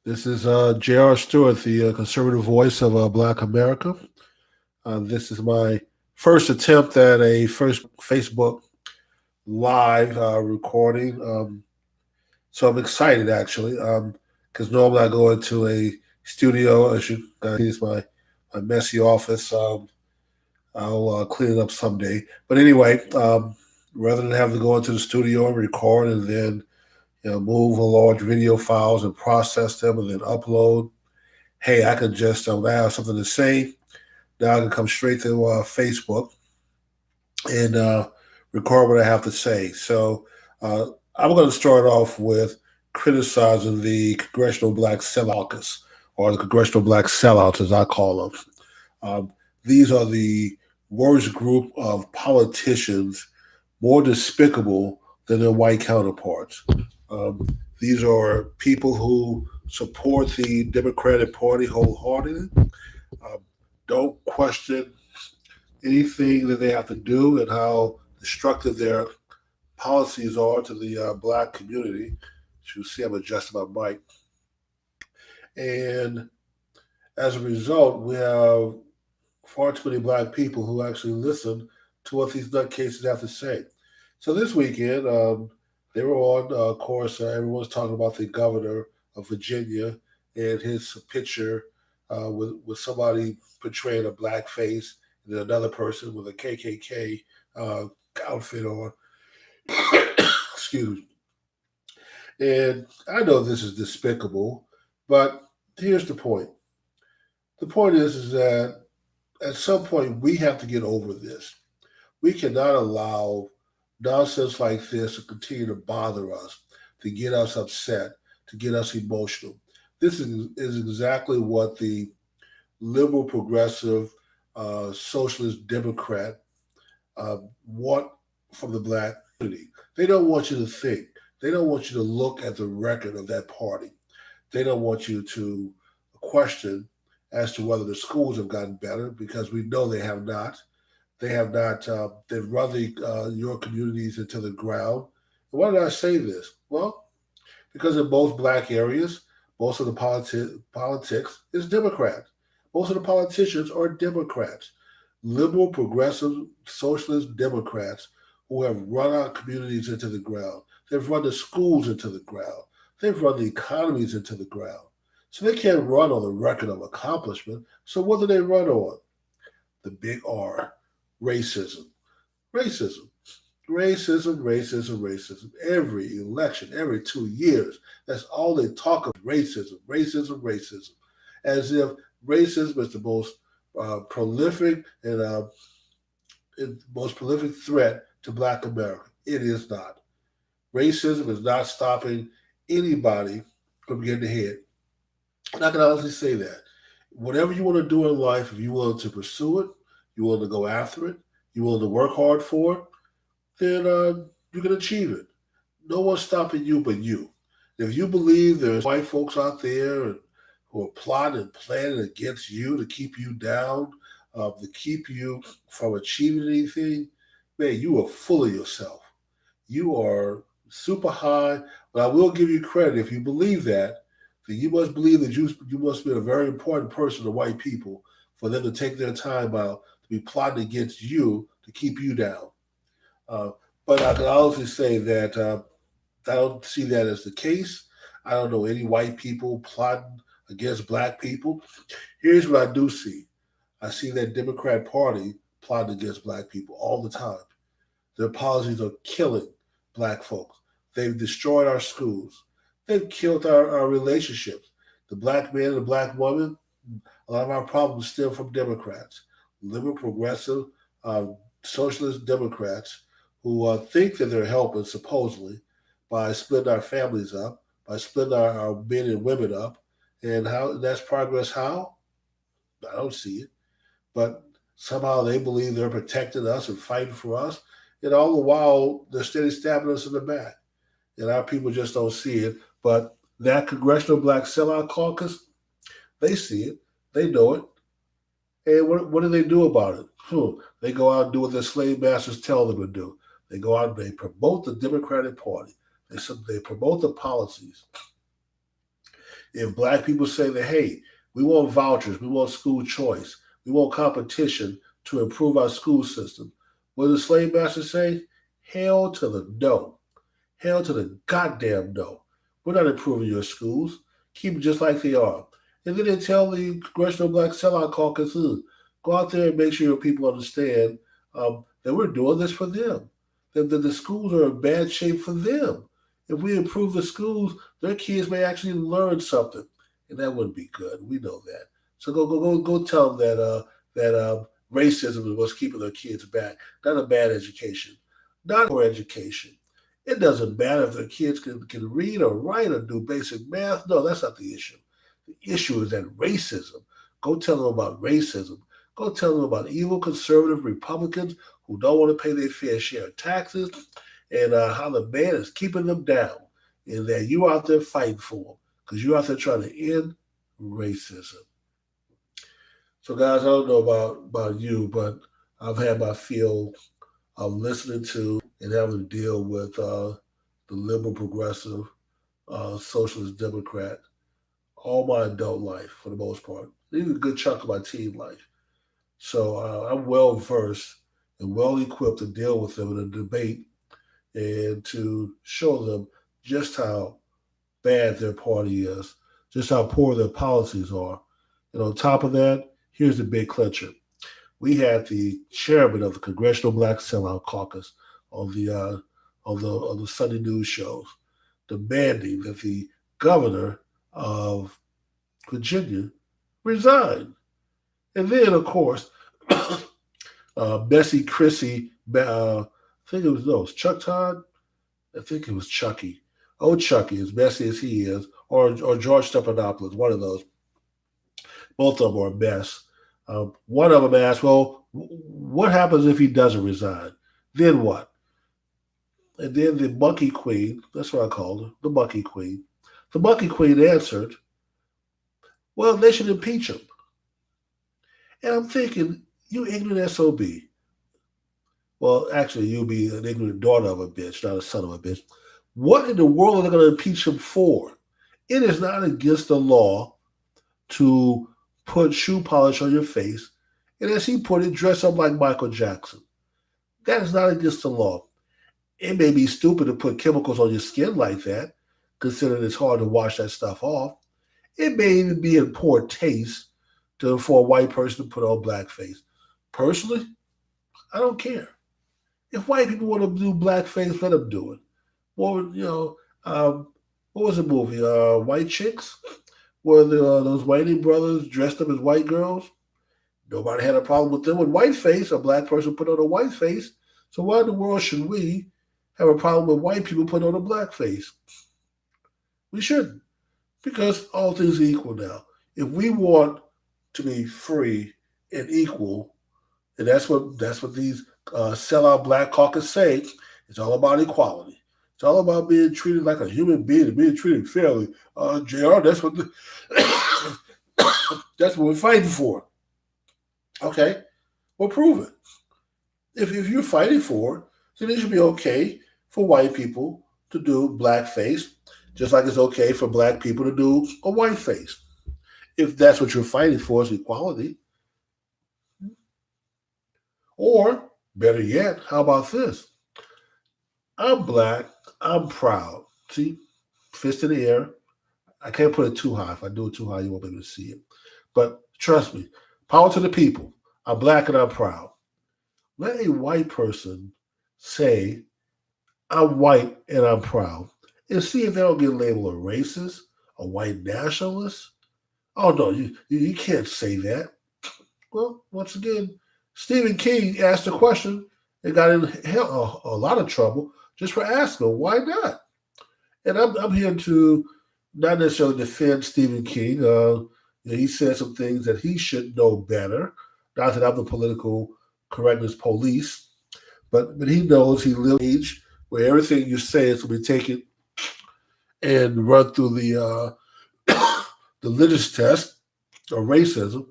This is J.R. Stewart, the conservative voice of Black America. This is my first attempt at a first Facebook live recording. So I'm excited actually, because normally I go into a studio. As you guys see, it's my messy office. I'll clean it up someday. But anyway, rather than have to go into the studio and record and then move a large video files and process them and then upload. Hey, I can just when I have something to say, now I can come straight to Facebook and record what I have to say. So uh, I'm going to start off with criticizing the Congressional Black Caucus, or the Congressional Black Sellouts, as I call them. These are the worst group of politicians, more despicable than their white counterparts. Um, these are people who support the Democratic Party wholeheartedly, don't question anything that they have to do and how destructive their policies are to the black community. As you see, I'm adjusting my mic. And as a result, we have far too many black people who actually listen to what these nutcases have to say. So this weekend, they were on, of course, everyone's talking about the governor of Virginia and his picture with somebody portraying a black face and then another person with a KKK uh, outfit on. Excuse me. And I know this is despicable, but here's the point. The point is that at some point we have to get over this. We cannot allow nonsense like this to continue to bother us, to get us upset, to get us emotional. This is exactly what the liberal, progressive, socialist, Democrat uh, want from the black community. They don't want you to think. They don't want you to look at the record of that party. They don't want you to question as to whether the schools have gotten better because we know they have not. They have not. They've run your communities into the ground. And why did I say this? Well, because in most black areas, most of the politics is Democrat. Most of the politicians are Democrats, liberal, progressive, socialist Democrats who have run our communities into the ground. They've run the schools into the ground. They've run the economies into the ground. So they can't run on the record of accomplishment. So what do they run on? The big R, racism. Racism. Racism, racism, racism. Every election, every 2 years, that's all they talk of racism, racism, racism. As if racism is the most prolific and most prolific threat to Black America. It is not. Racism is not stopping anybody from getting ahead. And I can honestly say that. Whatever you want to do in life, if you're willing to pursue it, you're willing to go after it, you're willing to work hard for it, then you can achieve it. No one's stopping you but you. If you believe there's white folks out there who are plotting and planning against you to keep you down, to keep you from achieving anything, man, you are full of yourself. You are super high, but I will give you credit if you believe that. Then you must believe that you must be a very important person to white people for them to take their time out to be plotting against you to keep you down. Uh, but I can honestly say that I don't see that as the case. I don't know any white people plotting against black people. Here's what I do see. I see that Democrat Party plotting against black people all the time. Their policies are killing black folks. They've destroyed our schools. They've killed our relationships. The black man and the black woman, a lot of our problems stem from Democrats, liberal, progressive, uh, socialist Democrats who think that they're helping supposedly by splitting our families up, by splitting our men and women up. And how that's progress how? I don't see it. But somehow they believe they're protecting us and fighting for us. And all the while, they're steady stabbing us in the back. And our people just don't see it. But that Congressional Black Sellout Caucus, they see it. They know it. And what do they do about it? They go out and do what their slave masters tell them to do. They go out and they promote the Democratic Party. They promote the policies. If black people say that, hey, we want vouchers, we want school choice, we want competition to improve our school system, what does the slave master say? Hell to the no. Hell to the goddamn no. We're not improving your schools. Keep them just like they are. And then they tell the Congressional Black Sellout Caucus, go out there and make sure your people understand that we're doing this for them. That the schools are in bad shape for them. If we improve the schools, their kids may actually learn something, and that wouldn't be good. We know that. So go tell them that racism is what's keeping their kids back. Not a bad education, not poor education. It doesn't matter if their kids can read or write or do basic math. No, that's not the issue. The issue is that racism. Go tell them about racism. Go tell them about evil conservative Republicans who don't want to pay their fair share of taxes and how the man is keeping them down and that you out there fighting for them because you're out there trying to end racism. So, guys, I don't know about you, but I've had my fill of listening to and having to deal with the liberal, progressive, socialist, Democrat all my adult life for the most part, even a good chunk of my teen life. So I'm well versed and well equipped to deal with them in a debate and to show them just how bad their party is, just how poor their policies are. And on top of that, here's the big clincher. We had the chairman of the Congressional Black Sellout Caucus on the Sunday news shows demanding that the governor of Virginia resign. And then, of course, Bessie Chrissy, I think it was Chuck Todd. I think it was Chucky. Oh, Chucky, as messy as he is, or George Stephanopoulos, one of those. Both of them are a mess. One of them asked, well, what happens if he doesn't resign? Then what? And then the Monkey Queen, that's what I called her, the Monkey Queen. The Monkey Queen answered, well, they should impeach him. And I'm thinking, you ignorant SOB. Well, actually, you'll be an ignorant daughter of a bitch, not a son of a bitch. What in the world are they going to impeach him for? It is not against the law to put shoe polish on your face, and as he put it, dress up like Michael Jackson. That is not against the law. It may be stupid to put chemicals on your skin like that, considering it's hard to wash that stuff off. It may even be in poor taste for a white person to put on blackface. Personally, I don't care. If white people want to do blackface, let them do it. Or, what was the movie? White Chicks? Where those whitey brothers dressed up as white girls? Nobody had a problem with them with whiteface. A black person put on a white face. So why in the world should we have a problem with white people putting on a blackface? We shouldn't. Because all things are equal now. If we want to be free and equal, and that's what these sellout black caucus say, it's all about equality. It's all about being treated like a human being and being treated fairly. JR, that's what that's what we're fighting for. Okay, well, prove it. If you're fighting for it, then it should be okay for white people to do blackface, just like it's okay for black people to do a white face. If that's what you're fighting for is equality. Or, better yet, how about this? I'm black, I'm proud. See, fist in the air. I can't put it too high. If I do it too high, you won't be able to see it. But trust me, power to the people. I'm black and I'm proud. Let a white person say, I'm white and I'm proud, and see if they don't get labeled a racist, a white nationalist. Oh, no, you can't say that. Well, once again, Stephen King asked a question and got in a lot of trouble just for asking, why not? And I'm here to not necessarily defend Stephen King. He said some things that he should know better. Not that I'm the political correctness police, but he knows he lives in an age where everything you say is going to be taken and run through the litmus test or racism.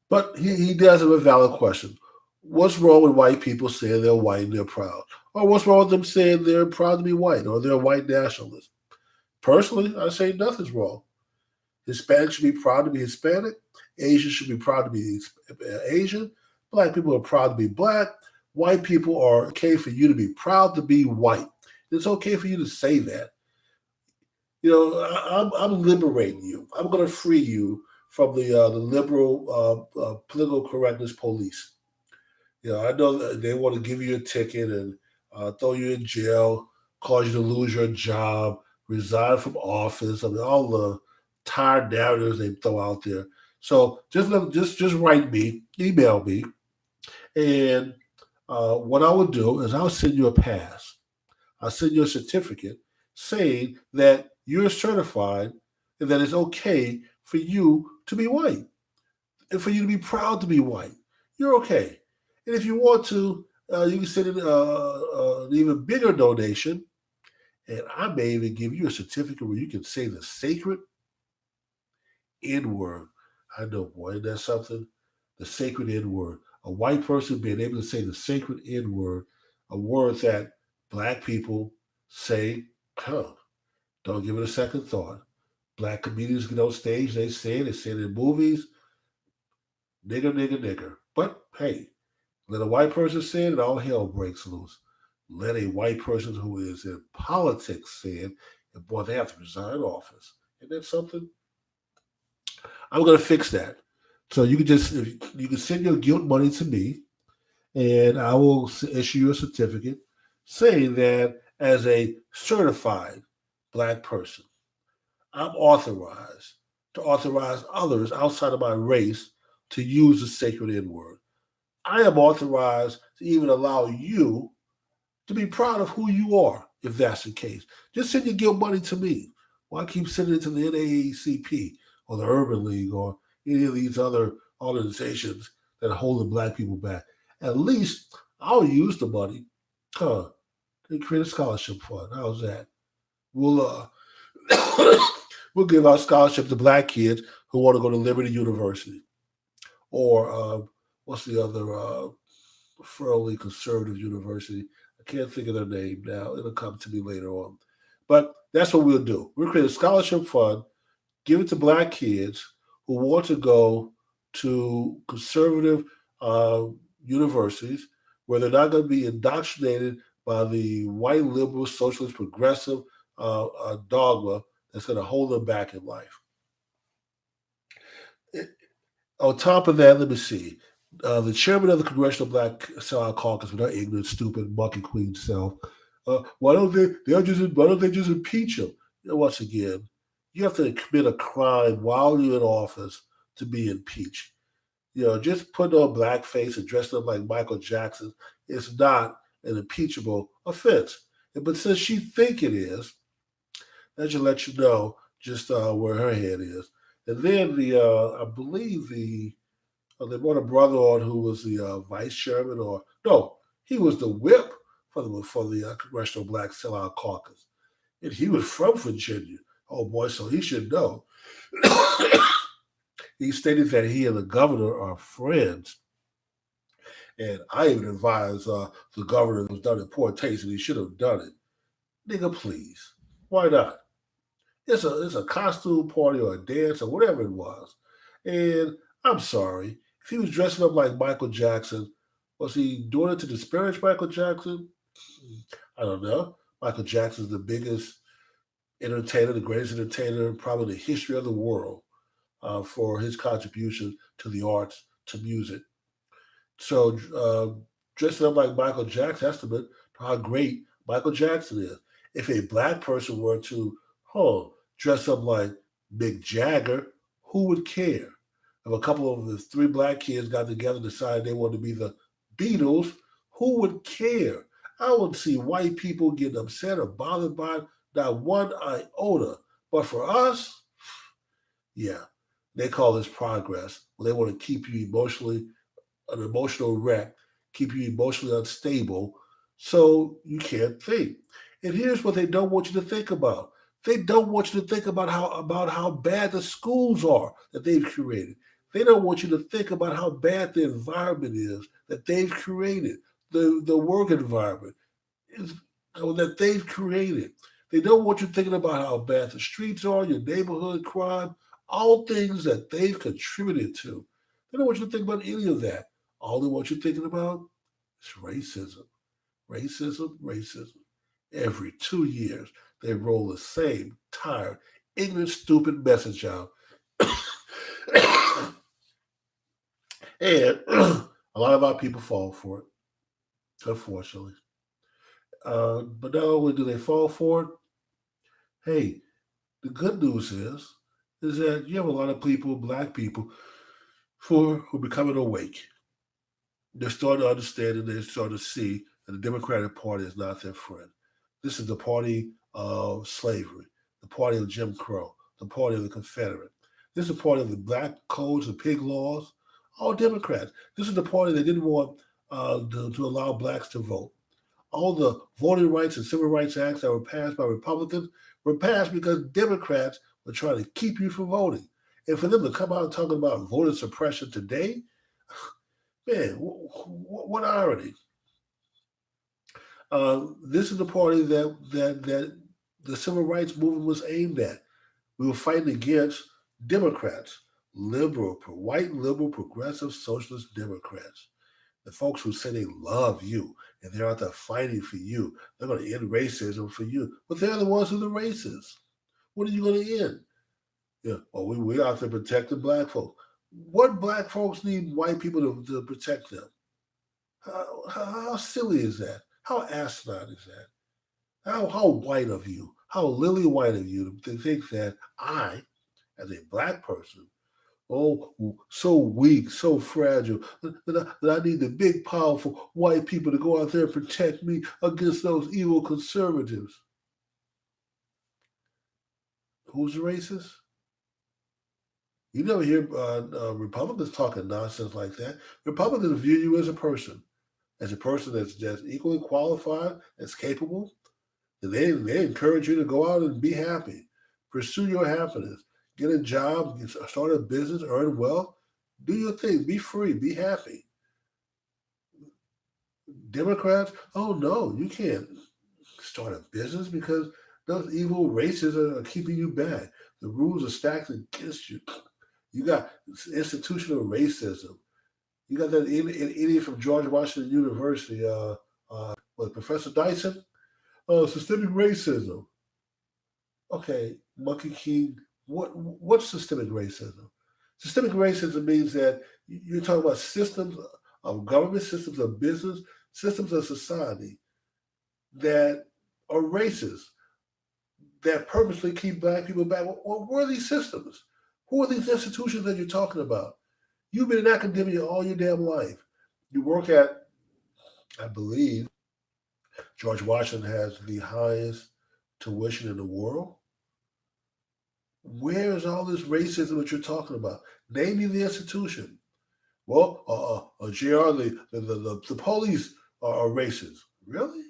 But he does have a valid question. What's wrong with white people saying they're white and they're proud? Or what's wrong with them saying they're proud to be white or they're white nationalists? Personally, I say nothing's wrong. Hispanic should be proud to be Hispanic. Asian should be proud to be Asian. Black people are proud to be black. White people are okay for you to be proud to be white. It's okay for you to say that. I'm liberating you. I'm going to free you from the liberal political correctness police. I know that they want to give you a ticket and throw you in jail, cause you to lose your job, resign from office. I mean, all the tired narratives they throw out there. So just write me, email me, and what I would do is I'll send you a pass. I'll send you a certificate saying that you're certified and that it's okay for you to be white and for you to be proud to be white. You're okay. And if you want to, you can send in an even bigger donation, and I may even give you a certificate where you can say the sacred N word. I know, boy, isn't that something? The sacred N word. A white person being able to say the sacred N word, a word that black people say, huh, don't give it a second thought. Black comedians get on stage, they say it in movies, nigger, nigger, nigger. But hey, let a white person say it and all hell breaks loose. Let a white person who is in politics say it, and boy, they have to resign office. Isn't that something? I'm going to fix that. So you can send your guilt money to me, and I will issue you a certificate saying that as a certified black person, I'm authorized to authorize others outside of my race to use the sacred N word. I am authorized to even allow you to be proud of who you are, if that's the case. Just send your guilt money to me. Why keep sending it to the NAACP or the Urban League or any of these other organizations that are holding black people back? At least I'll use the money. They create a scholarship fund. How's that? We'll we'll give our scholarship to black kids who want to go to Liberty University or what's the other fairly conservative university. I can't think of their name now. It'll come to me later on. But that's what we'll do. We'll create a scholarship fund, give it to black kids who want to go to conservative universities where they're not going to be indoctrinated by the white liberal, socialist, progressive dogma that's going to hold them back in life. On top of that, let me see. The chairman of the Congressional Black Sellout Caucus, with our ignorant, stupid, monkey queen self, why don't they just impeach him? Once again, you have to commit a crime while you're in office to be impeached. Just putting on blackface and dressing up like Michael Jackson is not an impeachable offense. But since she think it is, that should let you know just where her head is. And then I believe they brought a brother on who was the vice chairman, or no, he was the whip for the Congressional Black Sellout Caucus, and he was from Virginia. Oh boy, so he should know. He stated that he and the governor are friends, and I even advised the governor was done in poor taste, and he should have done it. Nigga, please, why not? It's a costume party or a dance or whatever it was. And I'm sorry, if he was dressing up like Michael Jackson, was he doing it to disparage Michael Jackson? I don't know. Michael Jackson's the biggest entertainer, the greatest entertainer probably in the history of the world for his contribution to the arts, to music. So dressing up like Michael Jackson, testament to how great Michael Jackson is. If a black person were to, dress up like Mick Jagger, who would care? If a couple of the three black kids got together and decided they wanted to be the Beatles, who would care? I would see white people getting upset or bothered by it, not one iota. But for us, yeah, they call this progress. Well, they want to keep you an emotional wreck, keep you emotionally unstable, so you can't think. And here's what they don't want you to think about. They don't want you to think about how bad the schools are that they've created. They don't want you to think about how bad the environment is that they've created, the work environment that they've created. They don't want you thinking about how bad the streets are, your neighborhood crime, all things that they've contributed to. They don't want you to think about any of that. All they want you thinking about is racism. Racism, racism. Every 2 years, they roll the same tired, ignorant, stupid message out. And a lot of our people fall for it, unfortunately. But not only do they fall for it, hey, the good news is that you have a lot of people, black people, who are becoming awake. They're starting to understand and they're starting to see that the Democratic Party is not their friend. This is the party of slavery, the party of Jim Crow, the party of the Confederate. This is the party of the black codes, the pig laws, all Democrats. This is the party that didn't want to allow blacks to vote. All the voting rights and civil rights acts that were passed by Republicans were passed because Democrats were trying to keep you from voting. And for them to come out and talk about voter suppression today, man, what irony. This is the party that the civil rights movement was aimed at. We were fighting against Democrats, white liberal, progressive, socialist Democrats. The folks who say they love you and they're out there fighting for you. They're going to end racism for you. But they're the ones who are the racists. What are you going to end? Yeah, well, we're out there protecting black folks. What black folks need white people to protect them? How silly is that? How asinine is that? How white of you? How lily white of you to think that I, as a black person, oh, so weak, so fragile, that I need the big, powerful white people to go out there and protect me against those evil conservatives. Who's racist? You never hear Republicans talking nonsense like that. Republicans view you as a person that's equally qualified, that's capable. And they encourage you to go out and be happy, pursue your happiness, get a job, start a business, earn wealth, do your thing, be free, be happy. Democrats, oh no, you can't start a business because those evil racists are keeping you back. The rules are stacked against you. You got institutional racism. You got that idiot from George Washington University, Professor Dyson? Systemic racism. Okay, Monkey King, what's systemic racism? Systemic racism means that you're talking about systems of government, systems of business, systems of society that are racist, that purposely keep black people back. Well, where are these systems? Who are these institutions that you're talking about? You've been in academia all your damn life. You work at, I believe, George Washington has the highest tuition in the world. Where is all this racism that you're talking about? Name me the institution. Well, JR, the police are racist. Really?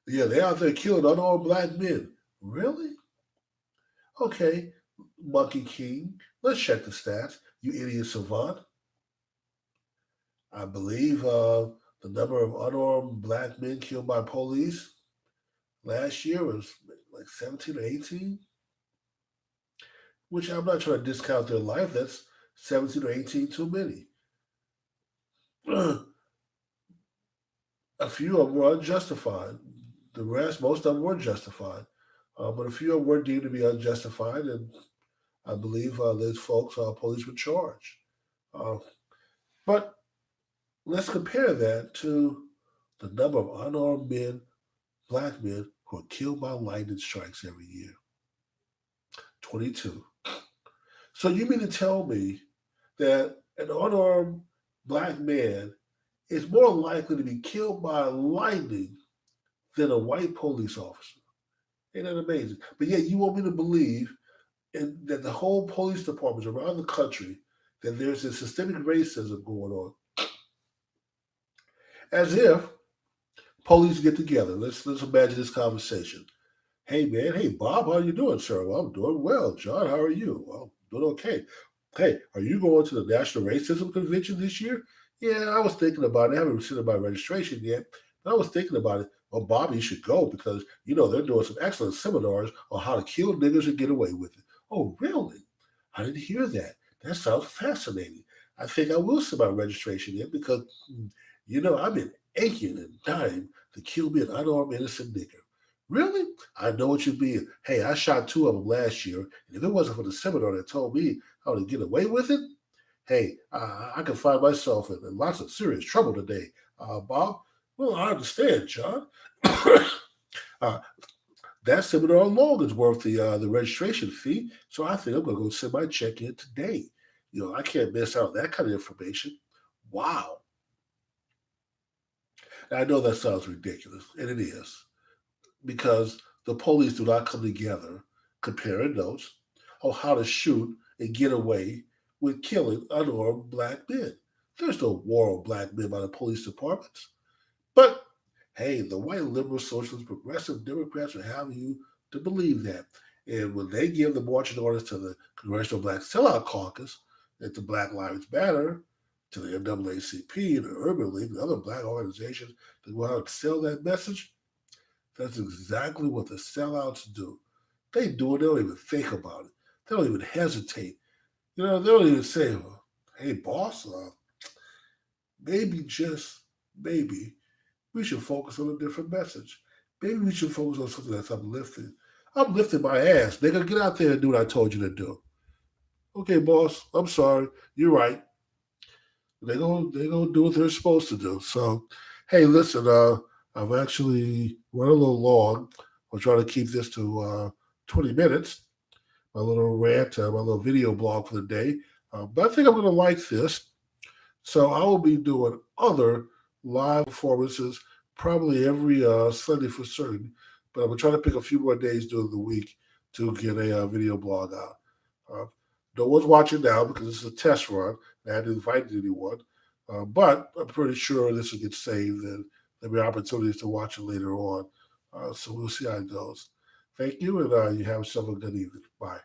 Yeah, they're out there killing unarmed black men. Really? Okay, Monkey King, let's check the stats. You idiot savant. I believe the number of unarmed black men killed by police last year was like 17 or 18, which I'm not trying to discount their life. That's 17 or 18 too many. A few of them were unjustified. The rest, most of them were justified. But a few of them were deemed to be unjustified, and I believe those folks, police were charged. But let's compare that to the number of unarmed men, black men, who are killed by lightning strikes every year. 22. So you mean to tell me that an unarmed black man is more likely to be killed by lightning than a white police officer? Ain't that amazing? But yet you want me to believe that the whole police departments around the country, that there's this systemic racism going on. As if police get together. Let's imagine this conversation. Hey man, hey Bob, how you doing, sir? Well, I'm doing well. John, how are you? Well, I'm doing okay. Hey, are you going to the National Racism Convention this year? Yeah, I was thinking about it. I haven't received my registration yet, but I was thinking about it. Well, Bobby, you should go because, they're doing some excellent seminars on how to kill niggas and get away with it. Oh, really? I didn't hear that. That sounds fascinating. I think I will send my registration in because, I've been aching and dying to kill me an unarmed innocent nigger. Really? I know what you mean. Hey, I shot 2 of them last year, and if it wasn't for the seminar that told me how to get away with it, hey, I could find myself in lots of serious trouble today. Bob, well, I understand, John. uh, that seminar alone is worth the registration fee, so I think I'm going to go send my check in today. I can't miss out on that kind of information. Wow. And I know that sounds ridiculous, and it is, because the police do not come together comparing notes on how to shoot and get away with killing unarmed black men. There's no war on black men by the police departments. But hey, the white liberal, socialist, progressive Democrats will have you to believe that. And when they give the marching orders to the Congressional Black Sellout Caucus, and to Black Lives Matter, to the NAACP, the Urban League, and other black organizations that go out and sell that message, that's exactly what the sellouts do. They do it, they don't even think about it. They don't even hesitate. They don't even say, well, hey, boss, maybe, just maybe, we should focus on a different message. Maybe we should focus on something that's uplifting. I'm lifting my ass. Nigga, get out there and do what I told you to do. Okay, boss, I'm sorry. You're right. They gonna do what they're supposed to do. So, hey, listen, I've actually run a little long. I'll try to keep this to 20 minutes. My little rant, my little video blog for the day. But I think I'm gonna like this. So I will be doing other live performances probably every Sunday for certain. But I'm gonna try to pick a few more days during the week to get a video blog out. Uh, no one's watching now because this is a test run. I hadn't invited anyone, but I'm pretty sure this will get saved and there'll be opportunities to watch it later on. So we'll see how it goes. Thank you, and you have yourself a good evening. Bye.